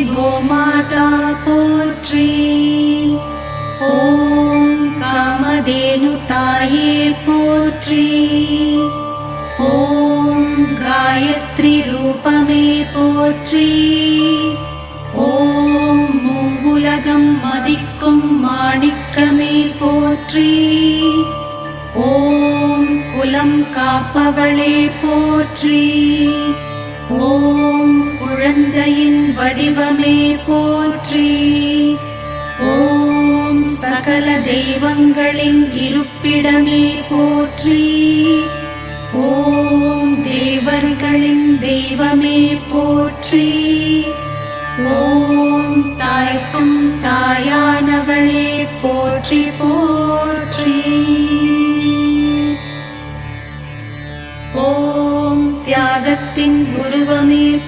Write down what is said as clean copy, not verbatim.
கோமாதா போற்றி. ஓம் காமதேனு தாயே போற்றி. ஓம் காயத்ரி ரூபமே போற்றி. ஓம் மூவுலகம் மதிக்கும் மாணிக்கமே போற்றி. ஓம் குலம் காப்பவளே போற்றி. ஓம் குழந்தையின் வடிவமே போற்றி. ஓம் சகல தெய்வங்களின் இருப்பிடமே போற்றி. ஓம் தேவர்களின் தெய்வமே போற்றி. ஓம் தாய்க்கும் தாயானவளே போற்றி போற்றி. ஓம் தியாகத்தின் உருவமே